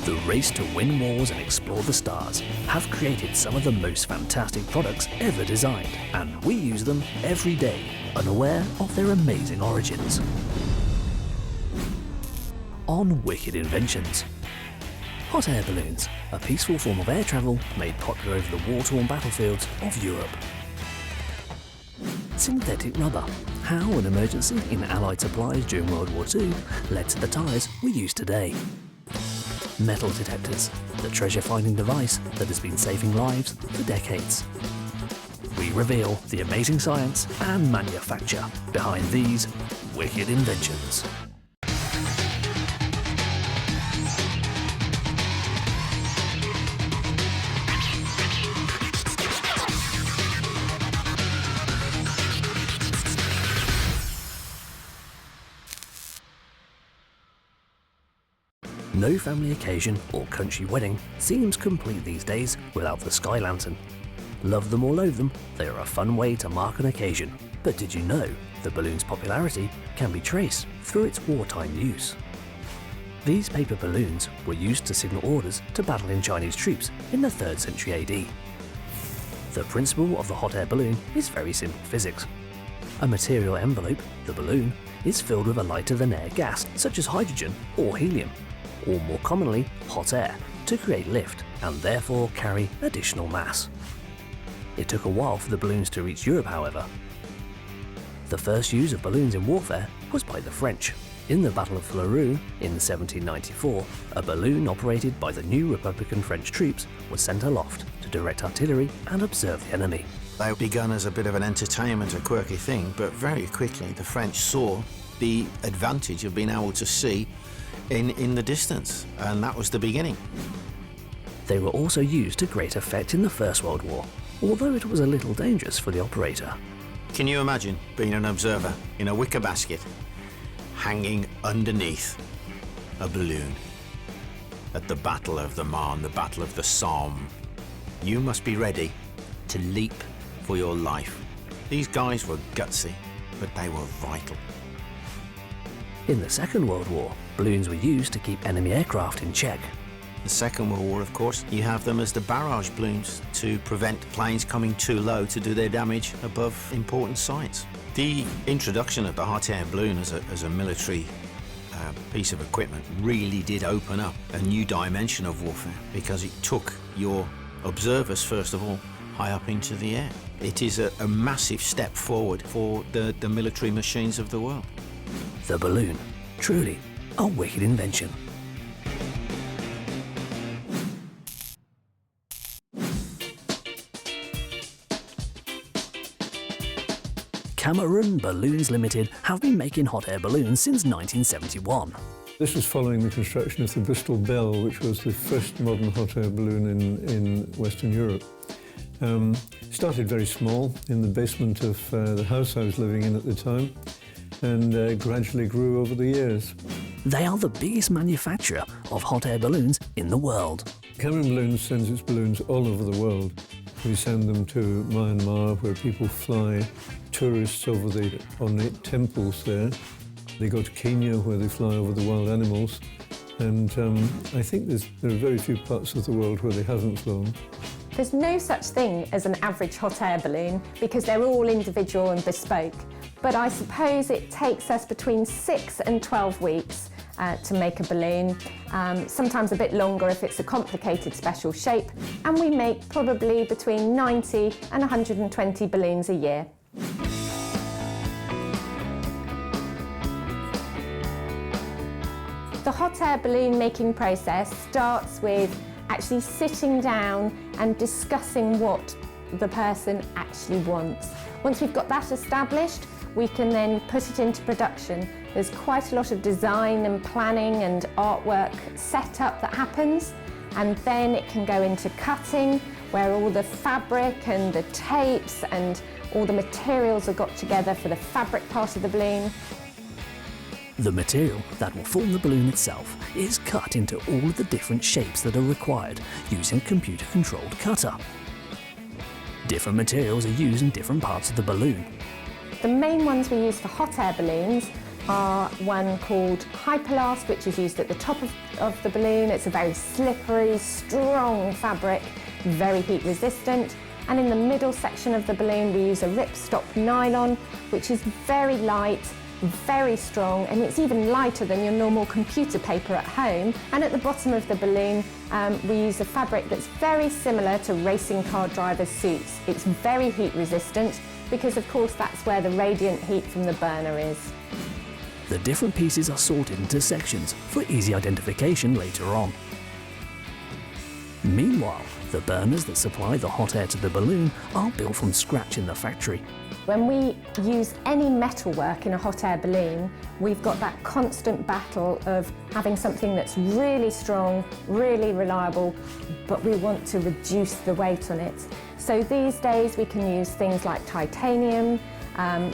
The race to win wars and explore the stars have created some of the most fantastic products ever designed, and we use them every day, unaware of their amazing origins. On Wicked Inventions. Hot air balloons, a peaceful form of air travel made popular over the war-torn battlefields of Europe. Synthetic rubber, how an emergency in Allied supplies during World War II led to the tyres we use today. Metal detectors, the treasure-finding device that has been saving lives for decades. We reveal the amazing science and manufacture behind these wicked inventions. No family occasion or country wedding seems complete these days without the sky lantern. Love them or loathe them, they are a fun way to mark an occasion. But did you know the balloon's popularity can be traced through its wartime use? These paper balloons were used to signal orders to battle in Chinese troops in the 3rd century AD. The principle of the hot air balloon is very simple physics. A material envelope, the balloon, is filled with a lighter than air gas such as hydrogen or helium, or more commonly hot air, to create lift and therefore carry additional mass. It took a while for the balloons to reach Europe, however. The first use of balloons in warfare was by the French. In the Battle of Fleurus in 1794, a balloon operated by the new Republican French troops was sent aloft to direct artillery and observe the enemy. They began as a bit of an entertainment, a quirky thing, but very quickly the French saw the advantage of being able to see in the distance, and that was the beginning. They were also used to great effect in the First World War, although it was a little dangerous for the operator. Can you imagine being an observer in a wicker basket, hanging underneath a balloon at the Battle of the Marne, the Battle of the Somme? You must be ready to leap for your life. These guys were gutsy, but they were vital. In the Second World War, balloons were used to keep enemy aircraft in check. The Second World War, of course, you have them as the barrage balloons to prevent planes coming too low to do their damage above important sites. The introduction of the hot air balloon as a military piece of equipment really did open up a new dimension of warfare, because it took your observers, first of all, high up into the air. It is a massive step forward for the military machines of the world. The balloon, truly a wicked invention. Cameron Balloons Limited have been making hot air balloons since 1971. This was following the construction of the Bristol Bell, which was the first modern hot air balloon in Western Europe. Started very small in the basement of the house I was living in at the time, and gradually grew over the years. They are the biggest manufacturer of hot air balloons in the world. Cameron Balloons sends its balloons all over the world. We send them to Myanmar, where people fly tourists over the ornate temples there. They go to Kenya, where they fly over the wild animals. And I think there are very few parts of the world where they haven't flown. There's no such thing as an average hot air balloon because they're all individual and bespoke. But I suppose it takes us between 6 and 12 weeks to make a balloon, sometimes a bit longer if it's a complicated special shape, and we make probably between 90 and 120 balloons a year. The hot air balloon making process starts with actually sitting down and discussing what the person actually wants. Once we've got that established, we can then put it into production. There's quite a lot of design and planning and artwork set up that happens, and then it can go into cutting, where all the fabric and the tapes and all the materials are got together for the fabric part of the balloon. The material that will form the balloon itself is cut into all of the different shapes that are required using a computer-controlled cutter. Different materials are used in different parts of the balloon. The main ones we use for hot air balloons are one called hyperlast, which is used at the top of the balloon. It's a very slippery, strong fabric, very heat resistant. And in the middle section of the balloon, we use a ripstop nylon, which is very light, very strong, and it's even lighter than your normal computer paper at home. And at the bottom of the balloon, we use a fabric that's very similar to racing car drivers' suits. It's very heat resistant because, of course, that's where the radiant heat from the burner is. The different pieces are sorted into sections for easy identification later on. Meanwhile, the burners that supply the hot air to the balloon are built from scratch in the factory. When we use any metalwork in a hot air balloon, we've got that constant battle of having something that's really strong, really reliable, but we want to reduce the weight on it. So these days we can use things like titanium,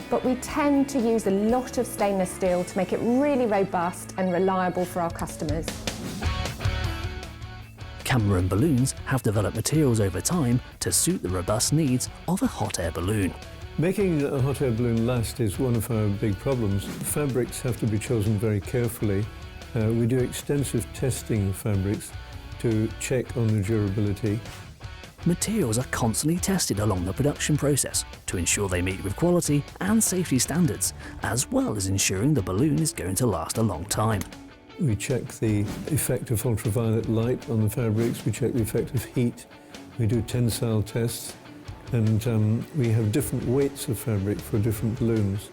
but we tend to use a lot of stainless steel to make it really robust and reliable for our customers. Cameron Balloons have developed materials over time to suit the robust needs of a hot air balloon. Making a hot air balloon last is one of our big problems. Fabrics have to be chosen very carefully. We do extensive testing of fabrics to check on the durability. Materials are constantly tested along the production process to ensure they meet with quality and safety standards, as well as ensuring the balloon is going to last a long time. We check the effect of ultraviolet light on the fabrics, we check the effect of heat, we do tensile tests, and we have different weights of fabric for different balloons.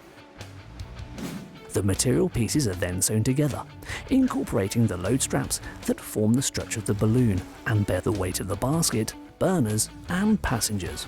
The material pieces are then sewn together, incorporating the load straps that form the structure of the balloon and bear the weight of the basket, burners and passengers.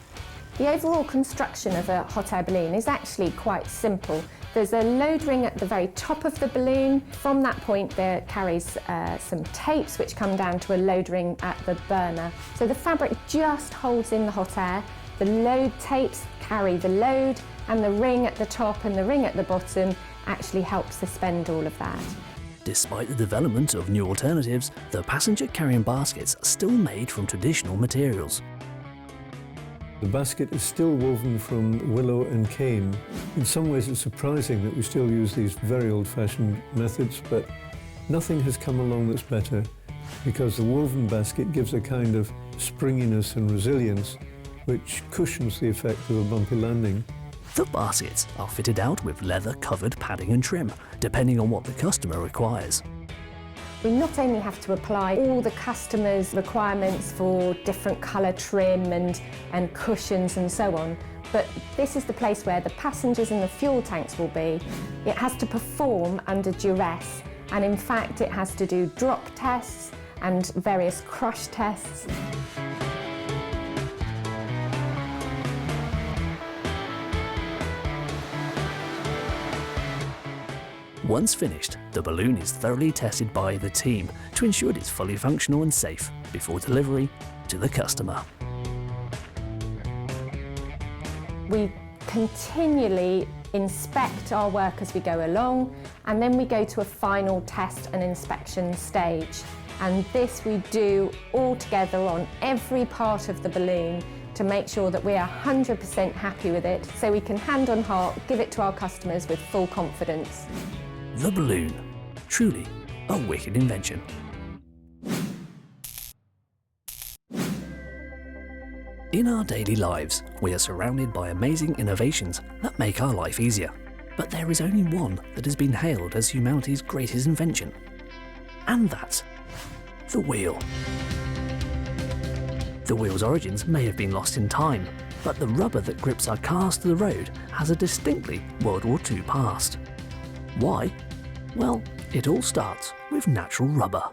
The overall construction of a hot air balloon is actually quite simple. There's a load ring at the very top of the balloon. From that point there carries some tapes which come down to a load ring at the burner. So the fabric just holds in the hot air. The load tapes carry the load, and the ring at the top and the ring at the bottom actually help suspend all of that. Despite the development of new alternatives, the passenger carrying baskets are still made from traditional materials. The basket is still woven from willow and cane. In some ways it's surprising that we still use these very old-fashioned methods, but nothing has come along that's better, because the woven basket gives a kind of springiness and resilience which cushions the effect of a bumpy landing. The baskets are fitted out with leather-covered padding and trim, depending on what the customer requires. We not only have to apply all the customer's requirements for different colour trim and cushions and so on, but this is the place where the passengers and the fuel tanks will be. It has to perform under duress, and in fact it has to do drop tests and various crush tests. Once finished, the balloon is thoroughly tested by the team to ensure it is fully functional and safe before delivery to the customer. We continually inspect our work as we go along, and then we go to a final test and inspection stage. And this we do all together on every part of the balloon to make sure that we are 100% happy with it, so we can hand on heart give it to our customers with full confidence. The balloon, truly a wicked invention. In our daily lives, we are surrounded by amazing innovations that make our life easier. But there is only one that has been hailed as humanity's greatest invention. And that's the wheel. The wheel's origins may have been lost in time, but the rubber that grips our cars to the road has a distinctly World War II past. Why? Well, it all starts with natural rubber.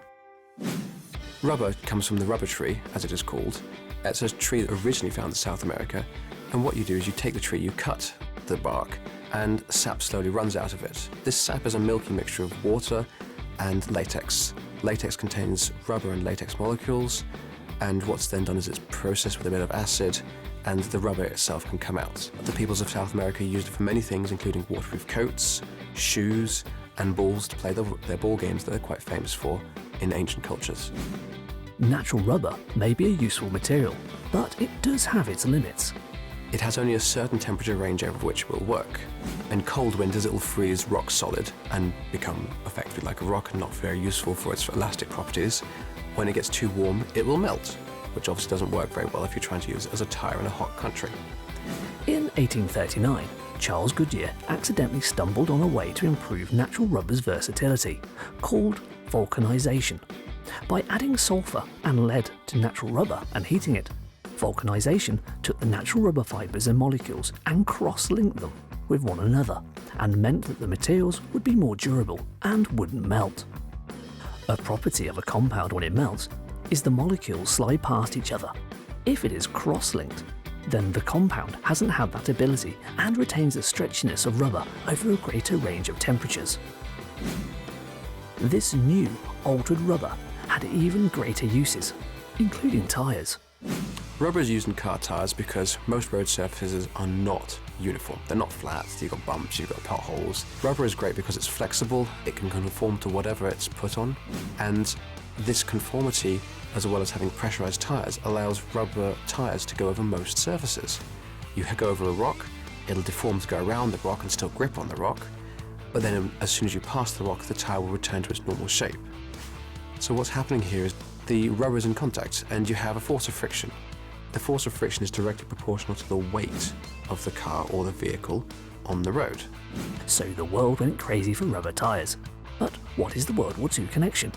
Rubber comes from the rubber tree, as it is called. It's a tree that originally found in South America, and what you do is you take the tree, you cut the bark, and sap slowly runs out of it. This sap is a milky mixture of water and latex. Latex contains rubber and latex molecules, and what's then done is it's processed with a bit of acid, and the rubber itself can come out. The peoples of South America used it for many things, including waterproof coats, shoes, and balls to play their ball games that they're quite famous for in ancient cultures. Natural rubber may be a useful material, but it does have its limits. It has only a certain temperature range over which it will work. In cold winters, it will freeze rock solid and become effectively like a rock and not very useful for its elastic properties. When it gets too warm, it will melt, which obviously doesn't work very well if you're trying to use it as a tyre in a hot country. In 1839, Charles Goodyear accidentally stumbled on a way to improve natural rubber's versatility, called vulcanization. By adding sulfur and lead to natural rubber and heating it, vulcanization took the natural rubber fibers and molecules and cross-linked them with one another, and meant that the materials would be more durable and wouldn't melt. A property of a compound when it melts is the molecules slide past each other. If it is cross-linked, then the compound hasn't had that ability and retains the stretchiness of rubber over a greater range of temperatures. This new, altered rubber had even greater uses, including tyres. Rubber is used in car tyres because most road surfaces are not uniform. They're not flat, you've got bumps, you've got potholes. Rubber is great because it's flexible, it can conform to whatever it's put on, and this conformity, as well as having pressurized tyres, allows rubber tyres to go over most surfaces. You go over a rock, it'll deform to go around the rock and still grip on the rock, but then as soon as you pass the rock, the tyre will return to its normal shape. So what's happening here is the rubber is in contact and you have a force of friction. The force of friction is directly proportional to the weight of the car or the vehicle on the road. So the world went crazy for rubber tyres. But what is the World War II connection?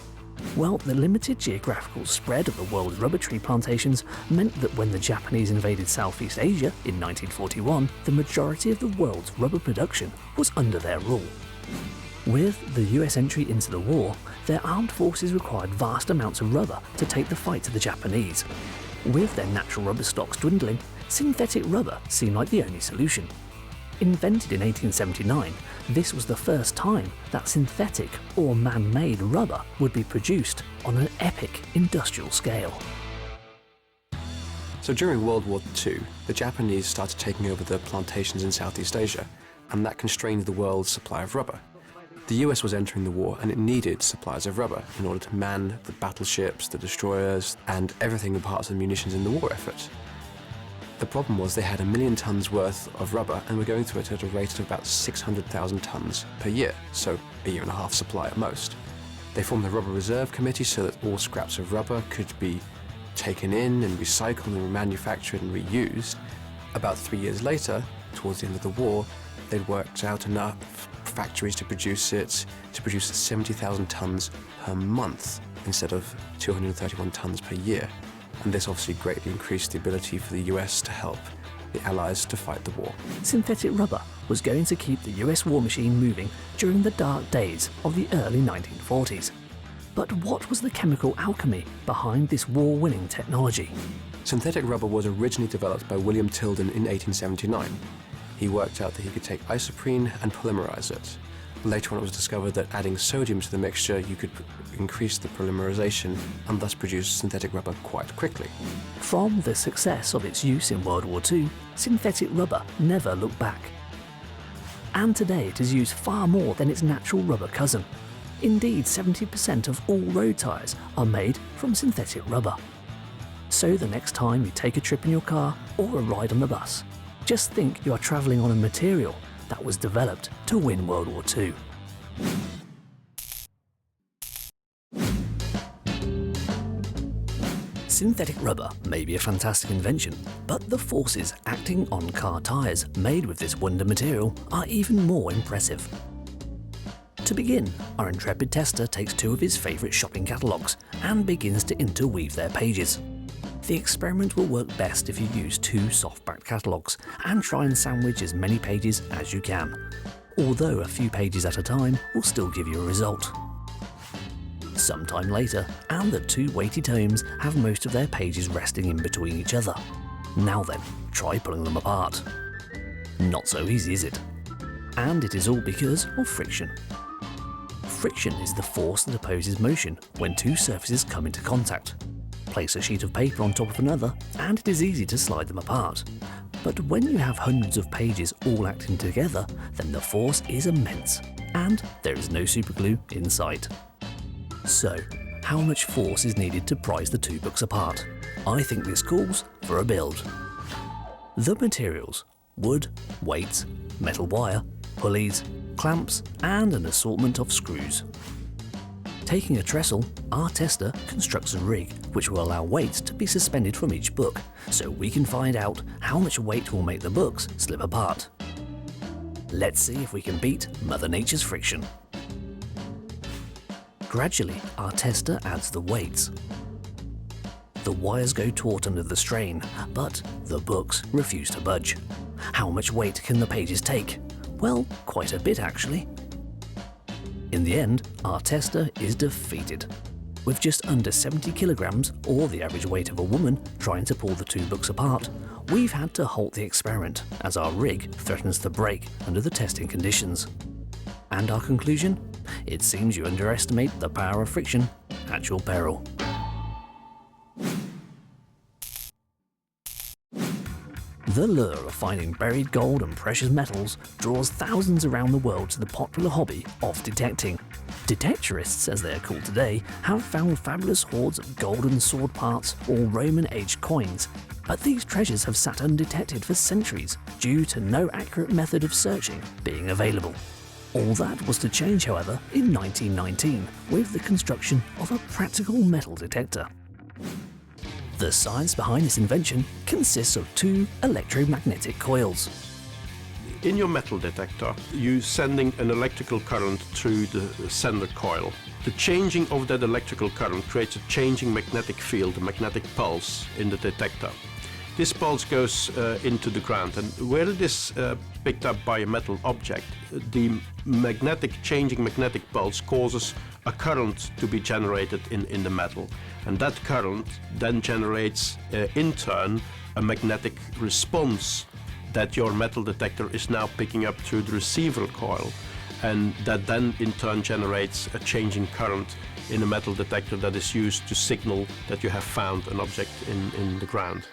Well, the limited geographical spread of the world's rubber tree plantations meant that when the Japanese invaded Southeast Asia in 1941, the majority of the world's rubber production was under their rule. With the US entry into the war, their armed forces required vast amounts of rubber to take the fight to the Japanese. With their natural rubber stocks dwindling, synthetic rubber seemed like the only solution. Invented in 1879, this was the first time that synthetic or man-made rubber would be produced on an epic industrial scale. So during World War II, the Japanese started taking over the plantations in Southeast Asia, and that constrained the world's supply of rubber. The US was entering the war and it needed supplies of rubber in order to man the battleships, the destroyers, and everything in parts of the munitions in the war effort. The problem was they had 1 million tons worth of rubber and were going through it at a rate of about 600,000 tons per year, so a year and a half supply at most. They formed a rubber reserve committee so that all scraps of rubber could be taken in and recycled and remanufactured and reused. About 3 years later, towards the end of the war, they'd worked out enough factories to produce 70,000 tons per month instead of 231 tons per year. And this obviously greatly increased the ability for the US to help the Allies to fight the war. Synthetic rubber was going to keep the US war machine moving during the dark days of the early 1940s. But what was the chemical alchemy behind this war-winning technology? Synthetic rubber was originally developed by William Tilden in 1879. He worked out that he could take isoprene and polymerize it. Later on it was discovered that adding sodium to the mixture you could increase the polymerization and thus produce synthetic rubber quite quickly. From the success of its use in World War II, synthetic rubber never looked back. And today it is used far more than its natural rubber cousin. Indeed, 70% of all road tyres are made from synthetic rubber. So the next time you take a trip in your car or a ride on the bus, just think you are travelling on a material that was developed to win World War II. Synthetic rubber may be a fantastic invention, but the forces acting on car tyres made with this wonder material are even more impressive. To begin, our intrepid tester takes 2 of his favourite shopping catalogues and begins to interweave their pages. The experiment will work best if you use 2 soft-backed catalogues and try and sandwich as many pages as you can, although a few pages at a time will still give you a result. Sometime later, and the 2 weighty tomes have most of their pages resting in between each other. Now then, try pulling them apart. Not so easy, is it? And it is all because of friction. Friction is the force that opposes motion when 2 surfaces come into contact. Place a sheet of paper on top of another and it is easy to slide them apart. But when you have hundreds of pages all acting together, then the force is immense and there is no superglue in sight. So, how much force is needed to prise the 2 books apart? I think this calls for a build. The materials: wood, weights, metal wire, pulleys, clamps, and an assortment of screws. Taking a trestle, our tester constructs a rig which will allow weights to be suspended from each book, so we can find out how much weight will make the books slip apart. Let's see if we can beat Mother Nature's friction. Gradually, our tester adds the weights. The wires go taut under the strain, but the books refuse to budge. How much weight can the pages take? Well, quite a bit actually. In the end, our tester is defeated. With just under 70 kilograms, or the average weight of a woman, trying to pull the two books apart, we've had to halt the experiment as our rig threatens to break under the testing conditions. And our conclusion? It seems you underestimate the power of friction at your peril. The lure of finding buried gold and precious metals draws thousands around the world to the popular hobby of detecting. Detectorists, as they are called today, have found fabulous hoards of golden sword parts or Roman-aged coins, but these treasures have sat undetected for centuries due to no accurate method of searching being available. All that was to change, however, in 1919 with the construction of a practical metal detector. The science behind this invention consists of two electromagnetic coils. In your metal detector, you're sending an electrical current through the sender coil. The changing of that electrical current creates a changing magnetic field, a magnetic pulse in the detector. This pulse goes into the ground, and where it is picked up by a metal object, the changing magnetic pulse causes a current to be generated in the metal. And that current then generates, in turn, a magnetic response that your metal detector is now picking up through the receiver coil. And that then, in turn, generates a changing current in a metal detector that is used to signal that you have found an object in the ground.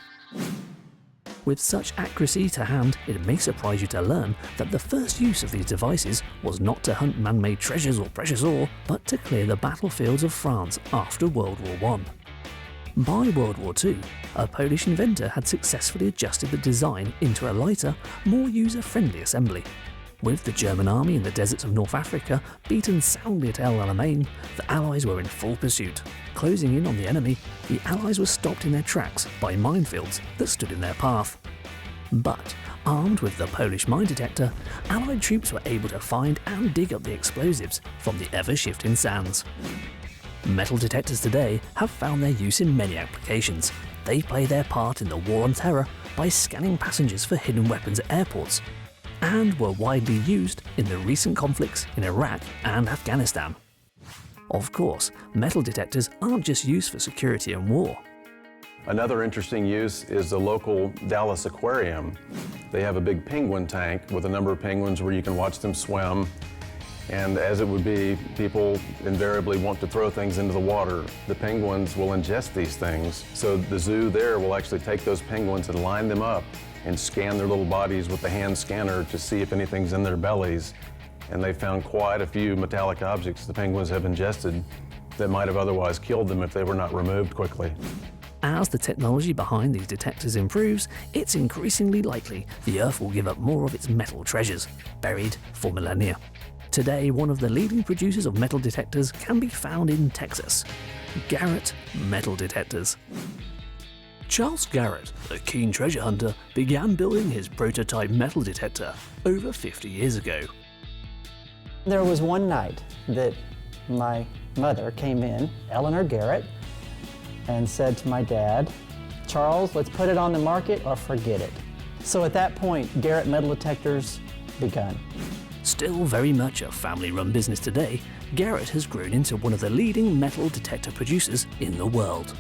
With such accuracy to hand, it may surprise you to learn that the first use of these devices was not to hunt man-made treasures or precious ore, but to clear the battlefields of France after World War I. By World War II, a Polish inventor had successfully adjusted the design into a lighter, more user-friendly assembly. With the German army in the deserts of North Africa beaten soundly at El Alamein, the Allies were in full pursuit. Closing in on the enemy, the Allies were stopped in their tracks by minefields that stood in their path. But, armed with the Polish mine detector, Allied troops were able to find and dig up the explosives from the ever-shifting sands. Metal detectors today have found their use in many applications. They play their part in the war on terror by scanning passengers for hidden weapons at airports, and were widely used in the recent conflicts in Iraq and Afghanistan. Of course, metal detectors aren't just used for security and war. Another interesting use is the local Dallas Aquarium. They have a big penguin tank with a number of penguins where you can watch them swim. And as it would be, people invariably want to throw things into the water. The penguins will ingest these things. So the zoo there will actually take those penguins and line them up and scan their little bodies with the hand scanner to see if anything's in their bellies. And they found quite a few metallic objects the penguins have ingested that might have otherwise killed them if they were not removed quickly. As the technology behind these detectors improves, it's increasingly likely the Earth will give up more of its metal treasures, buried for millennia. Today, one of the leading producers of metal detectors can be found in Texas, Garrett Metal Detectors. Charles Garrett, a keen treasure hunter, began building his prototype metal detector over 50 years ago. There was one night that my mother came in, Eleanor Garrett, and said to my dad, "Charles, let's put it on the market or forget it." So at that point, Garrett Metal Detectors begun. Still very much a family-run business today, Garrett has grown into one of the leading metal detector producers in the world.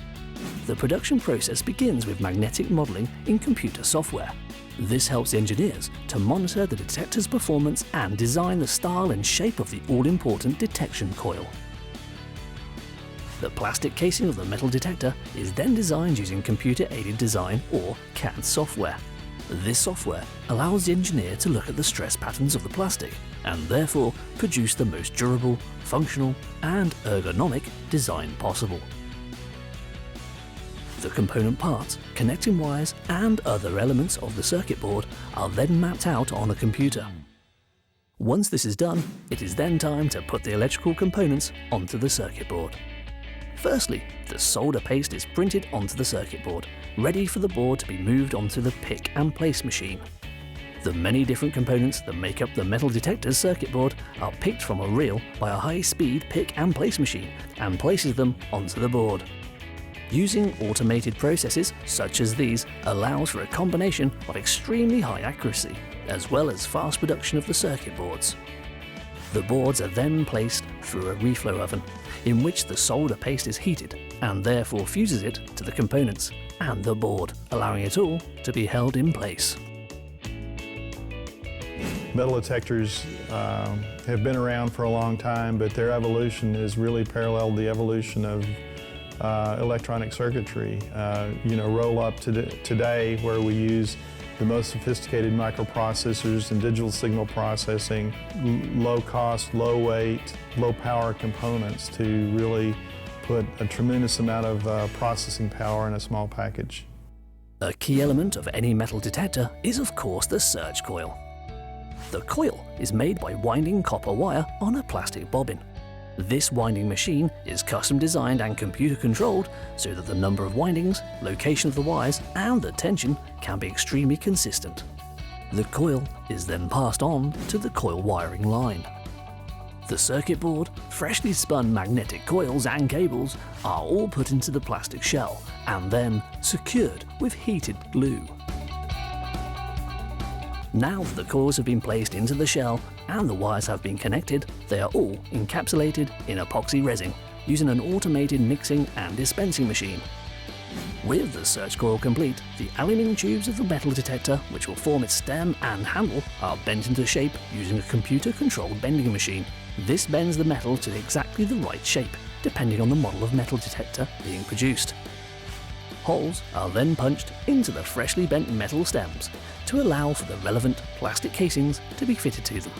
The production process begins with magnetic modelling in computer software. This helps engineers to monitor the detector's performance and design the style and shape of the all-important detection coil. The plastic casing of the metal detector is then designed using computer-aided design or CAD software. This software allows the engineer to look at the stress patterns of the plastic and therefore produce the most durable, functional and ergonomic design possible. The component parts, connecting wires and other elements of the circuit board are then mapped out on a computer. Once this is done, it is then time to put the electrical components onto the circuit board. Firstly, the solder paste is printed onto the circuit board, ready for the board to be moved onto the pick and place machine. The many different components that make up the metal detector's circuit board are picked from a reel by a high-speed pick and place machine and places them onto the board. Using automated processes such as these allows for a combination of extremely high accuracy, as well as fast production of the circuit boards. The boards are then placed through a reflow oven, in which the solder paste is heated and therefore fuses it to the components and the board, allowing it all to be held in place. Metal detectors have been around for a long time, but their evolution has really paralleled the evolution of electronic circuitry. Roll up to today, where we use the most sophisticated microprocessors and digital signal processing, low cost, low weight, low power components to really put a tremendous amount of processing power in a small package. A key element of any metal detector is of course the search coil. The coil is made by winding copper wire on a plastic bobbin. This winding machine is custom designed and computer controlled so that the number of windings, location of the wires and the tension can be extremely consistent. The coil is then passed on to the coil wiring line. The circuit board, freshly spun magnetic coils and cables are all put into the plastic shell and then secured with heated glue. Now that the coils have been placed into the shell and the wires have been connected, they are all encapsulated in epoxy resin using an automated mixing and dispensing machine. With the search coil complete, the aluminium tubes of the metal detector, which will form its stem and handle, are bent into shape using a computer-controlled bending machine. This bends the metal to exactly the right shape, depending on the model of metal detector being produced. Holes are then punched into the freshly bent metal stems to allow for the relevant plastic casings to be fitted to them.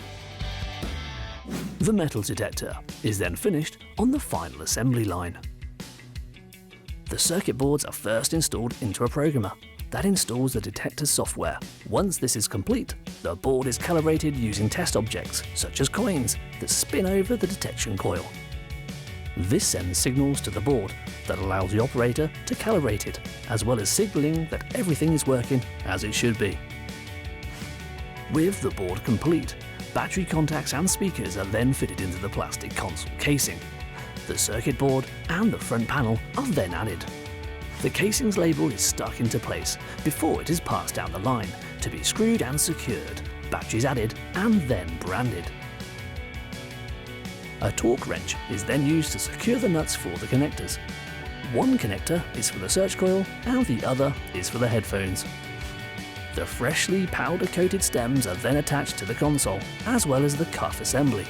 The metal detector is then finished on the final assembly line. The circuit boards are first installed into a programmer that installs the detector's software. Once this is complete, the board is calibrated using test objects, such as coins, that spin over the detection coil. This sends signals to the board that allows the operator to calibrate it, as well as signaling that everything is working as it should be. With the board complete, battery contacts and speakers are then fitted into the plastic console casing. The circuit board and the front panel are then added. The casing's label is stuck into place before it is passed down the line to be screwed and secured, batteries added and then branded. A torque wrench is then used to secure the nuts for the connectors. One connector is for the search coil and the other is for the headphones. The freshly powder-coated stems are then attached to the console, as well as the cuff assembly.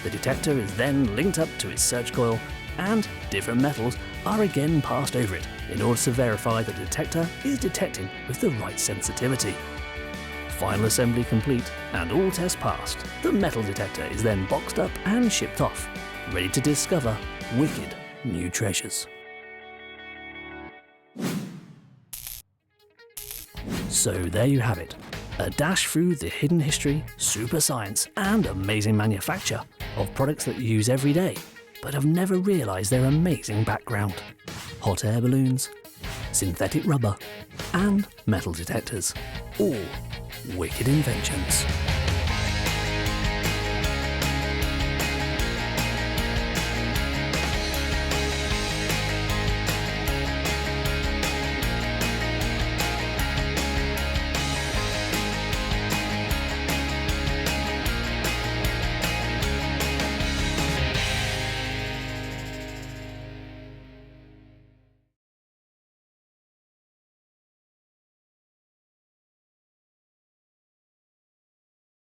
The detector is then linked up to its search coil, and different metals are again passed over it in order to verify the detector is detecting with the right sensitivity. Final assembly complete and all tests passed, the metal detector is then boxed up and shipped off, ready to discover wicked new treasures. So there you have it, a dash through the hidden history, super science and amazing manufacture of products that you use every day, but have never realised their amazing background. Hot air balloons, synthetic rubber and metal detectors, all wicked inventions.